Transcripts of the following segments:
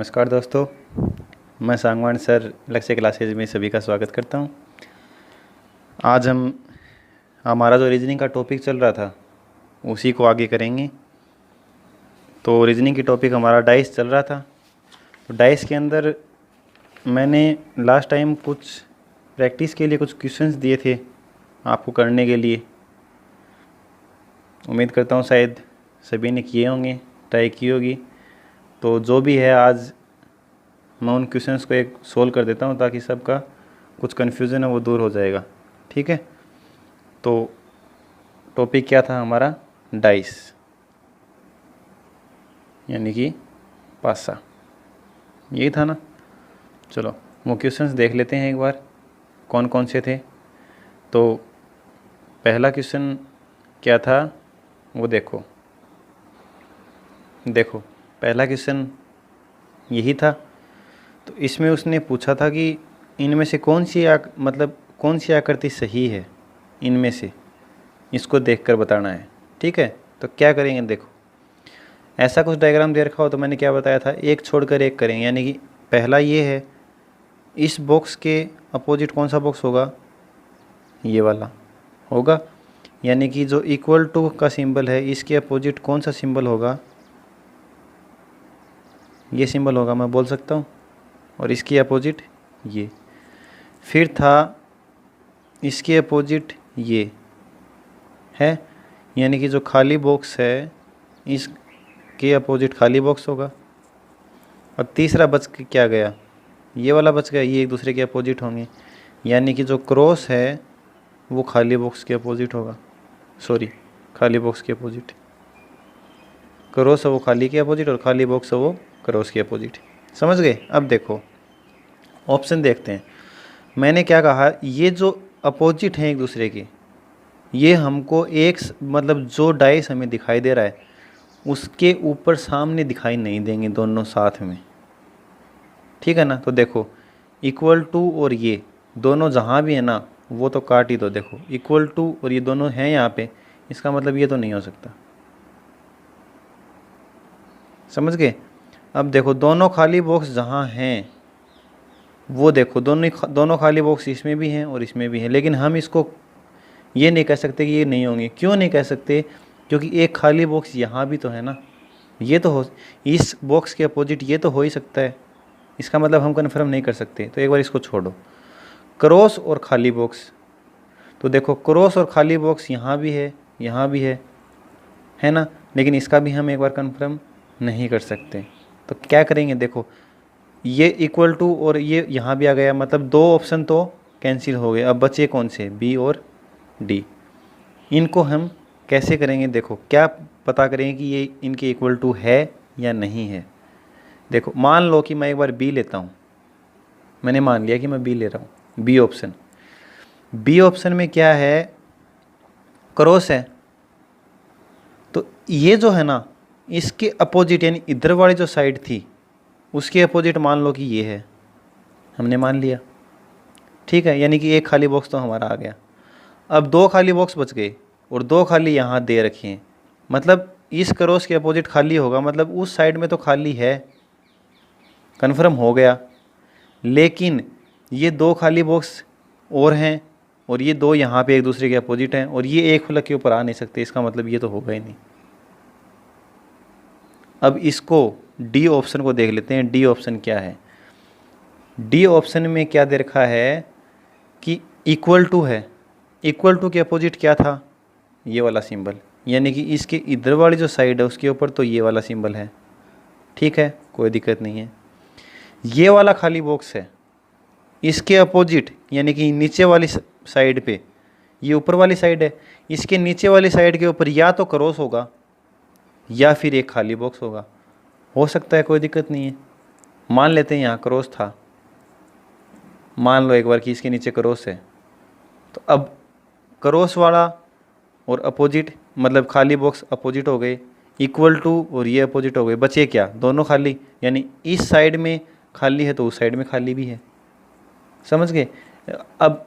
नमस्कार दोस्तों, मैं सांगवान सर लक्ष्य क्लासेज में सभी का स्वागत करता हूं। आज हम हमारा जो रीजनिंग का टॉपिक चल रहा था उसी को आगे करेंगे। तो रीजनिंग की टॉपिक हमारा डाइस चल रहा था। तो डाइस के अंदर मैंने लास्ट टाइम कुछ प्रैक्टिस के लिए कुछ क्वेश्चंस दिए थे आपको करने के लिए। उम्मीद करता हूं शायद सभी ने किए होंगे, ट्राई की होगी। तो जो भी है आज मैं उन क्वेश्चंस को एक सोल्व कर देता हूं ताकि सबका कुछ कन्फ्यूज़न है वो दूर हो जाएगा। ठीक है, तो टॉपिक क्या था हमारा? डाइस यानी कि पासा, यही था ना। चलो वो क्वेश्चंस देख लेते हैं एक बार कौन कौन से थे। तो पहला क्वेश्चन क्या था वो देखो पहला क्वेश्चन यही था। तो इसमें उसने पूछा था कि इनमें से कौन सी आकृति सही है, इनमें से इसको देखकर बताना है। ठीक है, तो क्या करेंगे? देखो ऐसा कुछ डायग्राम दे रखा हो तो मैंने क्या बताया था, एक छोड़कर एक करेंगे। यानी कि पहला ये है, इस बॉक्स के अपोजिट कौन सा बॉक्स होगा? ये वाला होगा। यानी कि जो इक्वल टू का सिंबल है इसके अपोजिट कौन सा सिंबल होगा? ये सिंबल होगा, मैं बोल सकता हूँ। और इसकी अपोजिट ये। फिर था इसके अपोजिट ये है, यानी कि जो खाली बॉक्स है इसके अपोजिट खाली बॉक्स होगा। और तीसरा बच के क्या गया? ये वाला बच गया, ये एक दूसरे के अपोजिट होंगे। यानी कि जो क्रॉस है वो खाली बॉक्स के अपोजिट होगा। खाली बॉक्स के अपोजिट। क्रॉस है वो खाली के अपोजिट और खाली बॉक्स है वो क्रॉस के अपोजिट। समझ गए? अब देखो ऑप्शन देखते हैं। मैंने क्या कहा, ये जो अपोजिट हैं एक दूसरे के, ये हमको जो डाइस हमें दिखाई दे रहा है उसके ऊपर सामने दिखाई नहीं देंगे दोनों साथ में। ठीक है ना। तो देखो इक्वल टू और ये दोनों जहाँ भी है ना वो तो काट ही दो। देखो इक्वल टू और ये दोनों हैं यहाँ पे, इसका मतलब ये तो नहीं हो सकता। समझ गए? अब देखो दोनों खाली बॉक्स जहाँ हैं वो देखो दोनों खाली बॉक्स इसमें भी हैं और इसमें भी हैं, लेकिन हम इसको ये नहीं कह सकते कि ये नहीं होंगे। क्यों नहीं कह सकते? क्योंकि एक खाली बॉक्स यहाँ भी तो है ना, ये तो हो, इस बॉक्स के अपोजिट ये तो हो ही सकता है। इसका मतलब हम कन्फर्म नहीं कर सकते। तो एक बार इसको छोड़ो। क्रॉस और खाली बॉक्स, तो देखो क्रॉस और खाली बॉक्स यहाँ भी है, यहाँ भी है ना, लेकिन इसका भी हम एक बार कन्फर्म नहीं कर सकते। तो क्या करेंगे? देखो ये इक्वल टू और ये यहाँ भी आ गया, मतलब दो ऑप्शन तो कैंसिल हो गए। अब बचे कौन से? बी और डी। इनको हम कैसे करेंगे? देखो क्या पता करेंगे कि ये इनके इक्वल टू है या नहीं है। देखो मान लो कि मैं एक बार बी लेता हूँ। मैंने मान लिया कि मैं बी ले रहा हूँ। बी ऑप्शन में क्या है? क्रॉस है। तो ये जो है ना इसके अपोजिट, यानी इधर वाली जो साइड थी उसके अपोजिट मान लो कि ये है, हमने मान लिया। ठीक है, यानी कि एक खाली बॉक्स तो हमारा आ गया। अब दो खाली बॉक्स बच गए और दो खाली यहाँ दे रखे हैं, मतलब इस क्रॉस के अपोजिट खाली होगा, मतलब उस साइड में तो खाली है, कन्फर्म हो गया। लेकिन ये दो खाली बॉक्स और हैं और ये दो यहाँ पे एक दूसरे के अपोजिट हैं और ये एक फलक के ऊपर आ नहीं सकते, इसका मतलब ये तो होगा ही नहीं। अब इसको डी ऑप्शन को देख लेते हैं। डी ऑप्शन क्या है? डी ऑप्शन में क्या दे रखा है कि इक्वल टू है। इक्वल टू के अपोजिट क्या था? ये वाला सिंबल, यानी कि इसके इधर वाली जो साइड है उसके ऊपर तो ये वाला सिंबल है। ठीक है, कोई दिक्कत नहीं है। ये वाला खाली बॉक्स है, इसके अपोजिट यानी कि नीचे वाली साइड पे, ये ऊपर वाली साइड है, इसके नीचे वाली साइड के ऊपर या तो क्रॉस होगा या फिर एक खाली बॉक्स होगा। हो सकता है, कोई दिक्कत नहीं है। मान लेते हैं यहाँ क्रॉस था, मान लो एक बार कि इसके नीचे क्रॉस है। तो अब क्रॉस वाला और अपोजिट, मतलब खाली बॉक्स अपोजिट हो गए, इक्वल टू और ये अपोजिट हो गए, बचे क्या? दोनों खाली, यानी इस साइड में खाली है तो उस साइड में खाली भी है। समझ गए? अब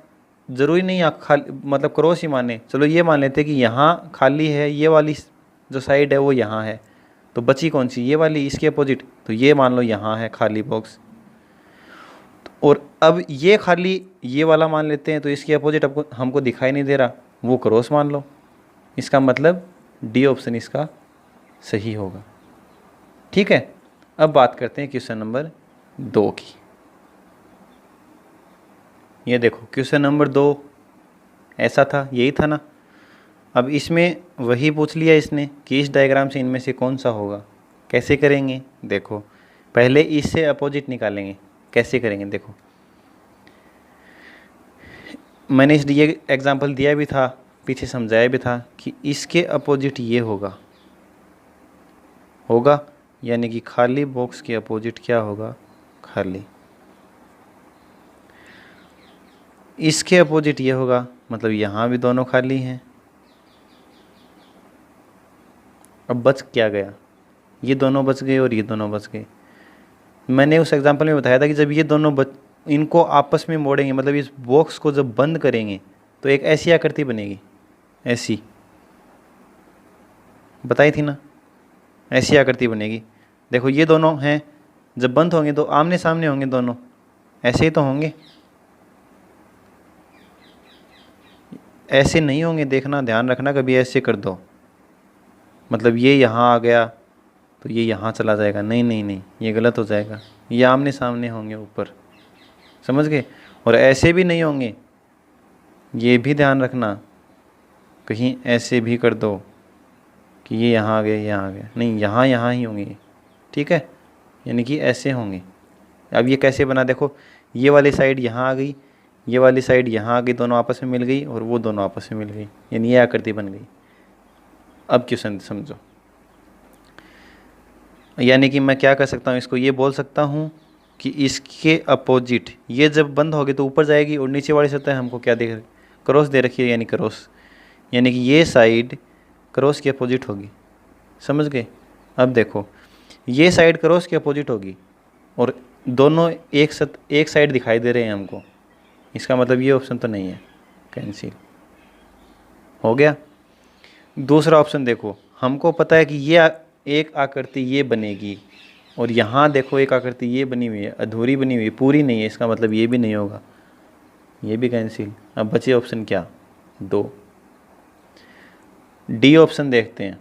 ज़रूरी नहीं आप खाली क्रॉस ही माने, चलो ये मान लेते कि यहाँ खाली है, ये वाली जो साइड है वो यहाँ है, तो बची कौन सी, ये वाली, इसके अपोजिट, तो ये मान लो यहाँ है खाली बॉक्स। और अब ये खाली ये वाला मान लेते हैं, तो इसके अपोजिट हमको दिखाई नहीं दे रहा, वो क्रॉस मान लो। इसका मतलब डी ऑप्शन इसका सही होगा। ठीक है, अब बात करते हैं क्वेश्चन नंबर 2 की। ये देखो क्वेश्चन नंबर 2 ऐसा था, यही था ना। अब इसमें वही पूछ लिया इसने कि इस डायग्राम से इनमें से कौन सा होगा। कैसे करेंगे, देखो पहले इससे अपोजिट निकालेंगे। कैसे करेंगे, देखो मैंने इस ये एग्जांपल दिया भी था, पीछे समझाया भी था कि इसके अपोजिट ये होगा यानी कि खाली बॉक्स के अपोजिट क्या होगा, खाली। इसके अपोजिट ये होगा, मतलब यहाँ भी दोनों खाली हैं। अब बच क्या गया, ये दोनों बच गए और ये दोनों बच गए। मैंने उस एग्जांपल में बताया था कि जब ये दोनों इनको आपस में मोड़ेंगे, मतलब इस बॉक्स को जब बंद करेंगे तो एक ऐसी आकृति बनेगी, ऐसी बताई थी ना, ऐसी आकृति बनेगी। देखो ये दोनों हैं, जब बंद होंगे तो आमने सामने होंगे दोनों, ऐसे ही तो होंगे, ऐसे नहीं होंगे। देखना, ध्यान रखना, कभी ऐसे कर दो मतलब ये यहाँ आ गया तो ये यहाँ चला जाएगा, नहीं नहीं नहीं, ये गलत हो जाएगा। ये आमने सामने होंगे ऊपर, समझ गए। और ऐसे भी नहीं होंगे, ये भी ध्यान रखना, कहीं ऐसे भी कर दो कि ये यहाँ आ गया, यहाँ आ गया, नहीं, यहाँ यहाँ ही होंगे। ठीक है, यानी कि ऐसे होंगे। अब ये कैसे बना, देखो ये वाली साइड यहाँ आ गई, ये वाली साइड यहाँ आ गई, दोनों आपस में मिल गई और वो दोनों आपस में मिल गई, यानी ये आकृति बन गई। अब क्वेश्चन समझो, यानी कि मैं क्या कर सकता हूँ, इसको ये बोल सकता हूँ कि इसके अपोजिट ये जब बंद होगी तो ऊपर जाएगी, और नीचे वाली सतह हमको क्या देख, क्रॉस दे रखी है, यानी क्रॉस, यानी कि ये साइड क्रॉस के अपोजिट होगी। समझ गए। अब देखो ये साइड क्रॉस के अपोजिट होगी और दोनों एक साइड दिखाई दे रहे हैं हमको, इसका मतलब ये ऑप्शन तो नहीं है, कैंसिल हो गया। दूसरा ऑप्शन देखो, हमको पता है कि ये एक आकृति ये बनेगी और यहाँ देखो एक आकृति ये बनी हुई है, अधूरी बनी हुई है, पूरी नहीं है, इसका मतलब ये भी नहीं होगा, ये भी कैंसिल। अब बचे ऑप्शन क्या, 2। डी ऑप्शन देखते हैं,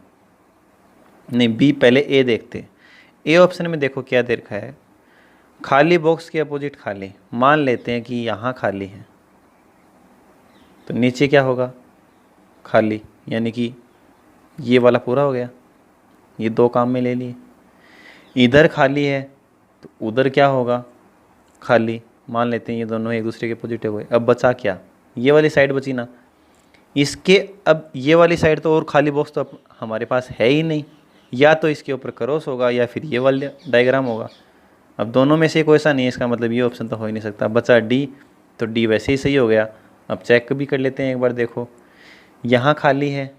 नहीं बी, पहले ए देखते हैं। ए ऑप्शन में देखो क्या दे रखा है, खाली बॉक्स के अपोजिट खाली। मान लेते हैं कि यहाँ खाली है तो नीचे क्या होगा, खाली, यानी कि ये वाला पूरा हो गया, ये 2 काम में ले लिए। इधर खाली है तो उधर क्या होगा, खाली। मान लेते हैं ये दोनों एक दूसरे के अपोजिट हो गए। अब बचा क्या, ये वाली साइड बची ना, इसके अब ये वाली साइड तो और खाली बॉक्स तो अब हमारे पास है ही नहीं, या तो इसके ऊपर क्रॉस होगा या फिर ये वाला डायग्राम होगा। अब दोनों में से कोई ऐसा नहीं है, इसका मतलब ये ऑप्शन तो हो ही नहीं सकता। बचा डी, तो डी वैसे ही सही हो गया। अब चेक भी कर लेते हैं एक बार, देखो यहाँ खाली है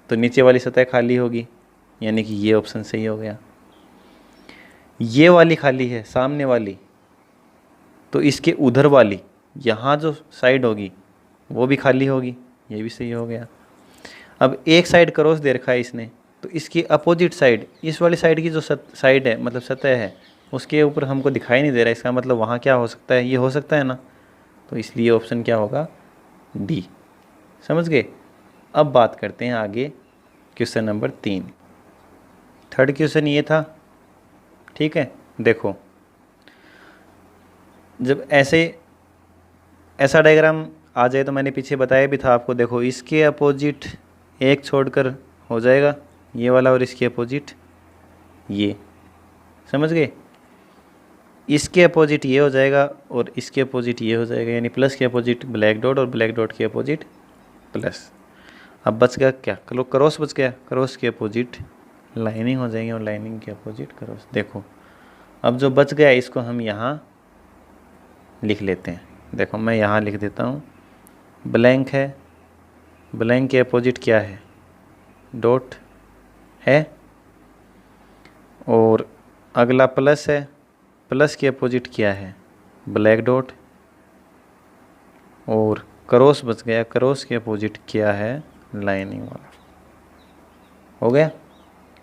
तो नीचे वाली सतह खाली होगी, यानी कि ये ऑप्शन सही हो गया। ये वाली खाली है सामने वाली, तो इसके उधर वाली यहाँ जो साइड होगी वो भी खाली होगी, ये भी सही हो गया। अब एक साइड क्रॉस दे रखा है इसने, तो इसकी अपोजिट साइड, इस वाली साइड की जो साइड है, मतलब सतह है, उसके ऊपर हमको दिखाई नहीं दे रहा, इसका मतलब वहाँ क्या हो सकता है, ये हो सकता है ना, तो इसलिए ऑप्शन क्या होगा, डी। समझ गए। अब बात करते हैं आगे क्वेश्चन नंबर 3। थर्ड क्वेश्चन ये था, ठीक है। देखो जब ऐसा डायग्राम आ जाए तो मैंने पीछे बताया भी था आपको, देखो इसके अपोजिट एक छोड़कर हो जाएगा ये वाला और इसके अपोजिट ये, समझ गए। इसके अपोजिट ये हो जाएगा और इसके अपोजिट ये हो जाएगा, यानी प्लस के अपोजिट ब्लैक डॉट और ब्लैक डॉट के अपोजिट प्लस। अब बच गया क्या, क्रॉस बच गया, क्रॉस के अपोजिट लाइनिंग हो जाएगी और लाइनिंग के अपोजिट क्रॉस। देखो अब जो बच गया इसको हम यहाँ लिख लेते हैं। देखो मैं यहाँ लिख देता हूँ, ब्लैंक है, ब्लैंक के अपोजिट क्या है, डॉट है, और अगला प्लस है, प्लस के अपोजिट क्या है, ब्लैक डॉट, और क्रॉस बच गया, क्रॉस के अपोजिट क्या है, लाइनिंग वाला। हो गया।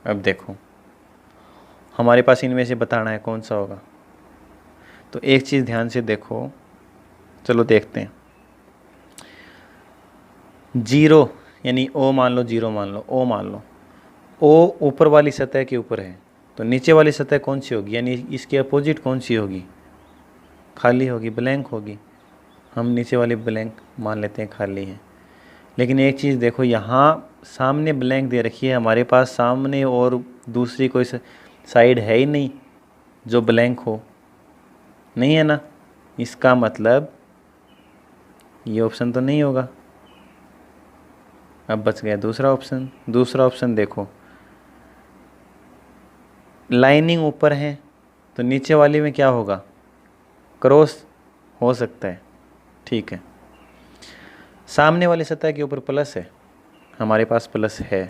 अब देखो हमारे पास इनमें से बताना है कौन सा होगा। तो एक चीज़ ध्यान से देखो, चलो देखते हैं। 0 यानी ओ मान लो, 0 मान लो, ओ मान लो। ओ ऊपर वाली सतह के ऊपर है, तो नीचे वाली सतह कौन सी होगी, यानी इसके अपोजिट कौन सी होगी, खाली होगी, ब्लैंक होगी। हम नीचे वाली ब्लैंक मान लेते हैं खाली है। लेकिन एक चीज़ देखो, यहाँ सामने ब्लैंक दे रखी है, हमारे पास सामने और दूसरी कोई साइड है ही नहीं जो ब्लैंक हो, नहीं है ना। इसका मतलब ये ऑप्शन तो नहीं होगा। अब बच गया दूसरा ऑप्शन। दूसरा ऑप्शन देखो, लाइनिंग ऊपर है तो नीचे वाली में क्या होगा, क्रॉस हो सकता है, ठीक है। सामने वाली सतह के ऊपर प्लस है, हमारे पास प्लस है,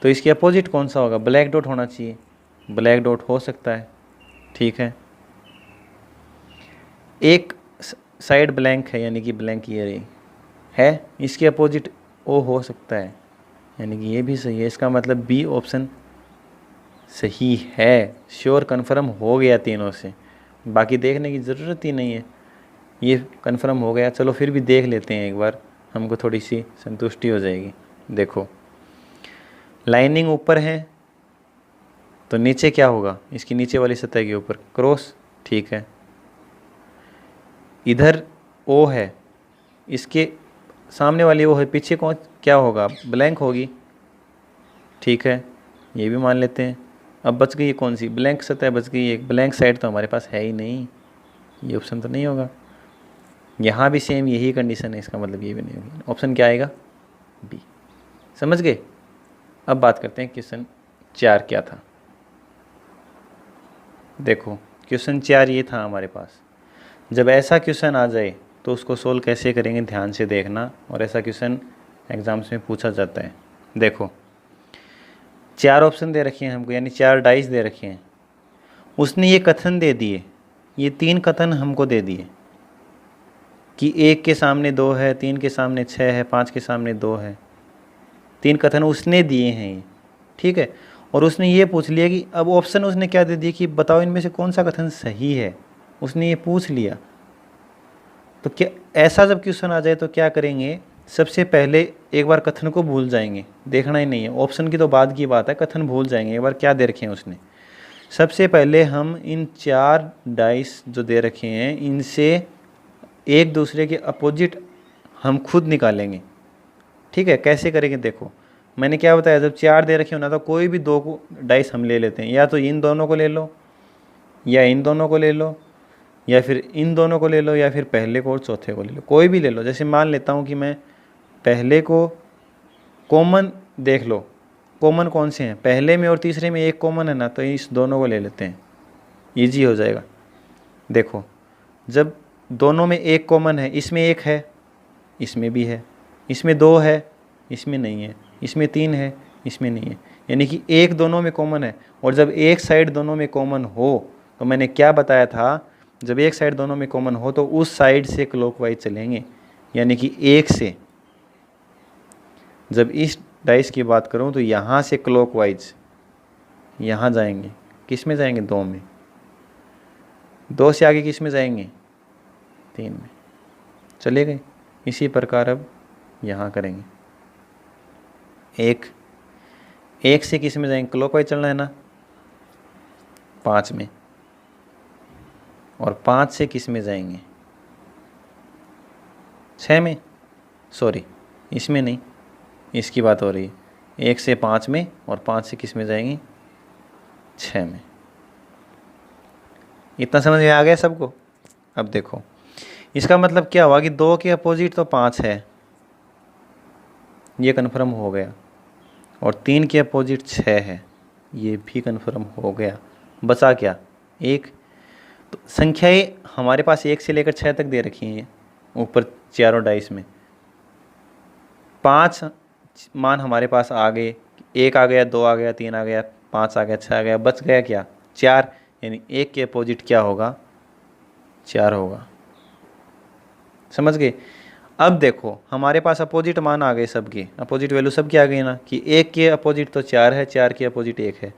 तो इसके अपोजिट कौन सा होगा, ब्लैक डॉट होना चाहिए। ब्लैक डॉट हो सकता है, ठीक है। एक साइड ब्लैंक है, यानी कि ब्लैंक ये रही है, इसके अपोजिट ओ हो सकता है, यानी कि ये भी सही है। इसका मतलब बी ऑप्शन सही है। श्योर कन्फर्म हो गया तीनों से, बाकी देखने की ज़रूरत ही नहीं है, ये कन्फर्म हो गया। चलो फिर भी देख लेते हैं एक बार, हमको थोड़ी सी संतुष्टि हो जाएगी। देखो, लाइनिंग ऊपर है तो नीचे क्या होगा, इसकी नीचे वाली सतह के ऊपर क्रॉस, ठीक है। इधर ओ है, इसके सामने वाली ओ है, पीछे कौन क्या होगा, ब्लैंक होगी, ठीक है, ये भी मान लेते हैं। अब बच गई कौन सी, ब्लैंक सतह बच गई। एक ब्लैंक साइड तो हमारे पास है ही नहीं, ये ऑप्शन तो नहीं होगा। यहाँ भी सेम यही कंडीशन है, इसका मतलब ये भी नहीं होगी। ऑप्शन क्या आएगा, बी। समझ गए। अब बात करते हैं क्वेश्चन 4 क्या था। देखो क्वेश्चन 4 ये था हमारे पास। जब ऐसा क्वेश्चन आ जाए तो उसको सोल्व कैसे करेंगे, ध्यान से देखना, और ऐसा क्वेश्चन एग्जाम्स में पूछा जाता है। देखो 4 ऑप्शन दे रखे हैं हमको, यानी 4 डाइस दे रखे हैं। उसने ये कथन दे दिए, ये 3 कथन हमको दे दिए कि 1 के सामने 2 है, 3 के सामने 6 है, 5 के सामने 2 है। 3 कथन उसने दिए हैं ये, ठीक है। और उसने ये पूछ लिया कि अब ऑप्शन उसने क्या दे दिया कि बताओ इनमें से कौन सा कथन सही है, उसने ये पूछ लिया। तो क्या ऐसा जब क्वेश्चन आ जाए तो क्या करेंगे, सबसे पहले एक बार कथन को भूल जाएंगे, देखना ही नहीं है। ऑप्शन की तो बाद की बात है, कथन भूल जाएंगे, एक बार क्या दे रखे हैं उसने। सबसे पहले हम इन 4 डाइस जो दे रखे हैं, इनसे एक दूसरे के अपोजिट हम खुद निकालेंगे, ठीक है। कैसे करेंगे, देखो मैंने क्या बताया, जब 4 दे रखे हो ना तो कोई भी 2 को डाइस हम ले लेते हैं, या तो इन दोनों को ले लो, या इन दोनों को ले लो, या फिर इन दोनों को ले लो, या फिर पहले को और चौथे को ले लो, कोई भी ले लो। जैसे मान लेता हूँ कि मैं पहले को कॉमन देख लो, कॉमन कौन से हैं, पहले में और तीसरे में एक कॉमन है ना, तो इस दोनों को ले लेते हैं, इजी हो जाएगा। देखो जब दोनों में एक कॉमन है, इसमें 1 है, इसमें भी है, इसमें 2 है, इसमें नहीं है, इसमें 3 है, इसमें नहीं है, यानी कि 1 दोनों में कॉमन है। और जब एक साइड दोनों में कॉमन हो, तो मैंने क्या बताया था, जब एक साइड दोनों में कॉमन हो तो उस साइड से क्लॉकवाइज चलेंगे, यानी कि 1 से। जब इस डाइस की बात करूं तो यहाँ से क्लॉकवाइज यहाँ जाएंगे, किस में जाएंगे, 2 में। 2 से आगे किस में जाएंगे, 3 में, चले गए। इसी प्रकार अब यहाँ करेंगे, 1 से किस में जाएंगे, क्लॉकवाइज चलना है ना, 5 में। और 5 से किस में जाएंगे, 6 में, सॉरी इसमें नहीं, इसकी बात हो रही है। 1 से 5 में, और 5 से किस में जाएंगे, 6 में। इतना समझ में आ गया सबको। अब देखो इसका मतलब क्या हुआ कि 2 के अपोजिट तो 5 है, ये कन्फर्म हो गया, और 3 के अपोजिट 6 है, ये भी कन्फर्म हो गया। बचा क्या, 1। तो संख्याएं हमारे पास 1 से लेकर 6 तक दे रखी हैं ऊपर चारों डाइस में। 5 मान हमारे पास आ गए, 1 आ गया, 2 आ गया, 3 आ गया, 5 आ गया, 6 आ गया, बच गया क्या, 4। यानी 1 के अपोजिट क्या होगा, 4 होगा। समझ गए। अब देखो हमारे पास अपोजिट मान आ गए, सबके अपोजिट वैल्यू सबकी आ गई ना, कि 1 के अपोजिट तो 4 है, 4 के अपोजिट 1 है।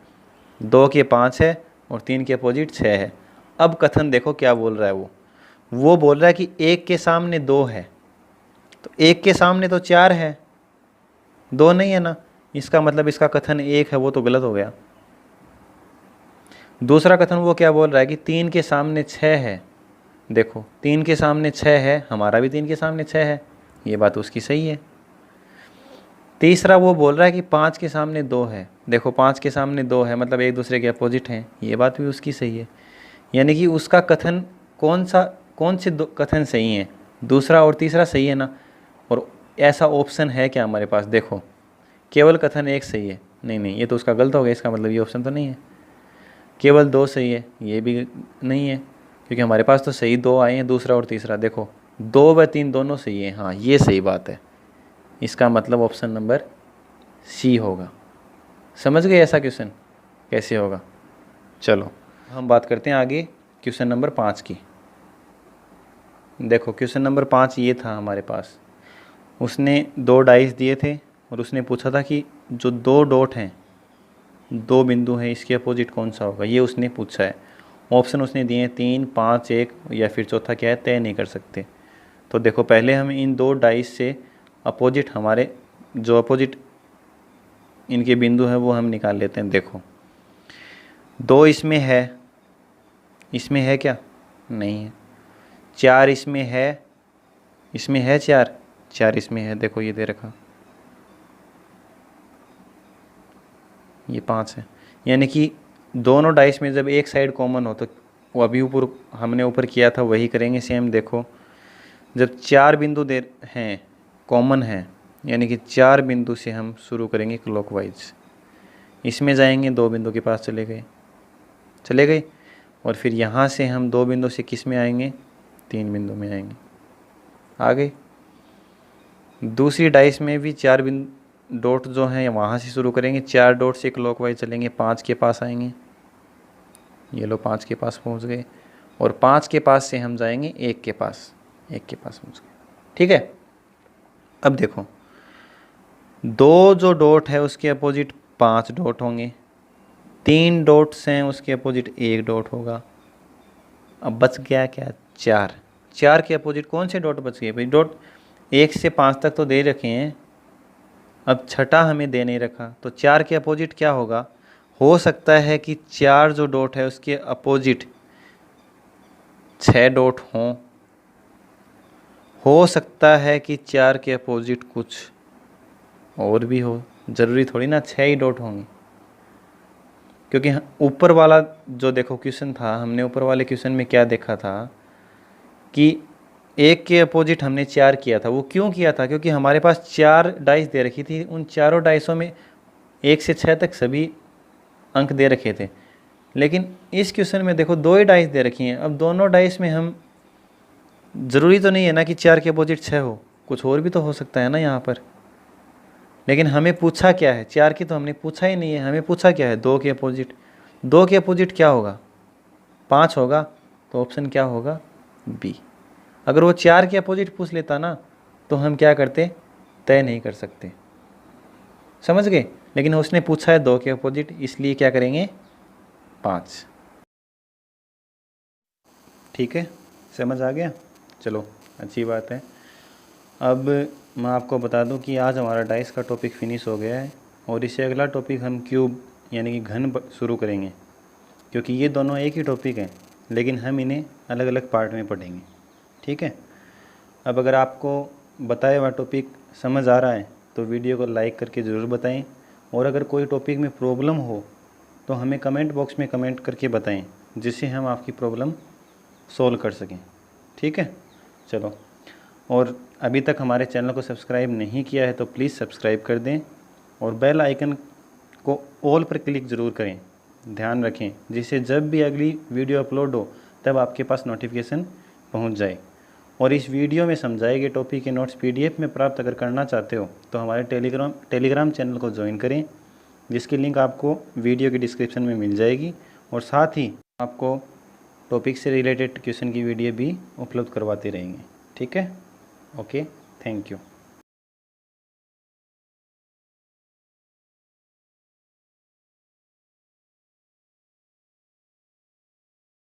2 के 5 है और 3 के अपोजिट 6 है। अब कथन देखो क्या बोल रहा है वो बोल रहा है कि 1 के सामने 2 है, तो 1 के सामने तो 4 है, 2 नहीं है ना, इसका मतलब इसका कथन 1 है, वो तो गलत हो गया। दूसरा कथन वो क्या बोल रहा है कि 3 के सामने 6 है, देखो 3 के सामने 6 है, हमारा भी 3 के सामने 6 है, ये बात उसकी सही है। तीसरा वो बोल रहा है कि 5 के सामने 2 है, देखो 5 के सामने 2 है मतलब एक दूसरे के अपोजिट हैं, ये बात भी उसकी सही है। यानी कि उसका कथन कौन से दो कथन सही हैं, दूसरा और तीसरा सही है ना। और ऐसा ऑप्शन है क्या हमारे पास, देखो केवल कथन 1 सही है, नहीं ये तो उसका गलत हो गया, इसका मतलब ये ऑप्शन तो नहीं है। केवल 2 सही है, ये भी नहीं है, क्योंकि हमारे पास तो सही 2 आए हैं, दूसरा और तीसरा। देखो 2 व 3 दोनों सही है, हाँ ये सही बात है, इसका मतलब ऑप्शन नंबर सी होगा। समझ गए ऐसा क्वेश्चन कैसे होगा। चलो हम बात करते हैं आगे क्वेश्चन नंबर 5 की। देखो क्वेश्चन नंबर 5 ये था हमारे पास, उसने 2 डाइस दिए थे और उसने पूछा था कि जो 2 डॉट हैं, 2 बिंदु हैं, इसके अपोजिट कौन सा होगा, ये उसने पूछा है। ऑप्शन उसने दिए हैं 3, 5, 1 या फिर चौथा क्या है, तय नहीं कर सकते। तो देखो पहले हम इन 2 डाइस से अपोजिट, हमारे जो अपोजिट इनके बिंदु हैं वो हम निकाल लेते हैं। देखो 2 इसमें है क्या, नहीं है। 4 इसमें है 4 इसमें है, देखो ये दे रखा, ये 5 है। यानी कि दोनों डाइस में जब एक साइड कॉमन हो तो वो अभी हमने ऊपर किया था वही करेंगे सेम। देखो जब 4 बिंदु दे हैं कॉमन है, यानी कि 4 बिंदु से हम शुरू करेंगे क्लॉकवाइज, इसमें जाएंगे 2 बिंदु के पास चले गए और फिर यहाँ से हम 2 बिंदु से किस में आएंगे, 3 बिंदु में आएंगे, आ गए। दूसरी डाइस में भी 4 बिंदु डॉट जो हैं वहाँ से शुरू करेंगे, 4 डॉट से क्लॉकवाइज चलेंगे, 5 के पास आएंगे, ये लो 5 के पास पहुँच गए, और 5 के पास से हम जाएंगे 1 के पास पहुँच गए। ठीक है। अब देखो 2 जो डॉट है उसके अपोजिट 5 डॉट होंगे, 3 डॉट्स हैं उसके अपोजिट 1 डॉट होगा। अब बच गया क्या, 4 के अपोजिट कौन से डॉट बच गए भाई, डॉट 1 से 5 तक तो दे रखे हैं, अब छठा हमें दे नहीं रखा, तो 4 के अपोजिट क्या होगा, हो सकता है कि 4 जो डॉट है उसके अपोजिट 6 डॉट हों, हो सकता है कि 4 के अपोजिट कुछ और भी हो, ज़रूरी थोड़ी ना 6 ही डॉट होंगे। क्योंकि ऊपर वाला जो देखो क्वेश्चन था, हमने ऊपर वाले क्वेश्चन में क्या देखा था कि 1 के अपोजिट हमने 4 किया था। वो क्यों किया था, क्योंकि हमारे पास 4 डाइस दे रखी थी, उन चारों डाइसों में 1 से 6 तक सभी अंक दे रखे थे। लेकिन इस क्वेश्चन में देखो 2 ही डाइस दे रखी हैं, अब दोनों डाइस में हम, ज़रूरी तो नहीं है ना कि 4 के अपोजिट 6 हो, कुछ और भी तो हो सकता है ना यहाँ पर। लेकिन हमें पूछा क्या है, 4 की तो हमने पूछा ही नहीं है, हमें पूछा क्या है 2 के अपोजिट। 2 के अपोजिट क्या होगा, 5 होगा, तो ऑप्शन क्या होगा, बी। अगर वो 4 के अपोजिट पूछ लेता ना तो हम क्या करते, तय नहीं कर सकते, समझ गए। लेकिन उसने पूछा है 2 के अपोजिट, इसलिए क्या करेंगे, 5। ठीक है, समझ आ गया, चलो अच्छी बात है। अब मैं आपको बता दूं कि आज हमारा डाइस का टॉपिक फिनिश हो गया है और इससे अगला टॉपिक हम क्यूब यानी कि घन शुरू करेंगे, क्योंकि ये दोनों एक ही टॉपिक हैं लेकिन हम इन्हें अलग अलग पार्ट में पढ़ेंगे। ठीक है। अब अगर आपको बताया हुआ टॉपिक समझ आ रहा है तो वीडियो को लाइक करके ज़रूर बताएं, और अगर कोई टॉपिक में प्रॉब्लम हो तो हमें कमेंट बॉक्स में कमेंट करके बताएं, जिससे हम आपकी प्रॉब्लम सॉल्व कर सकें। ठीक है, चलो। और अभी तक हमारे चैनल को सब्सक्राइब नहीं किया है तो प्लीज़ सब्सक्राइब कर दें और बेल आइकन को ऑल पर क्लिक ज़रूर करें, ध्यान रखें, जिससे जब भी अगली वीडियो अपलोड हो तब आपके पास नोटिफिकेशन पहुंच जाए। और इस वीडियो में समझाए गए टॉपिक के नोट्स PDF में प्राप्त अगर करना चाहते हो तो हमारे टेलीग्राम चैनल को ज्वाइन करें, जिसकी लिंक आपको वीडियो की डिस्क्रिप्शन में मिल जाएगी, और साथ ही आपको टॉपिक से रिलेटेड क्वेश्चन की वीडियो भी उपलब्ध करवाते रहेंगे। ठीक है, ओके, थैंक यू।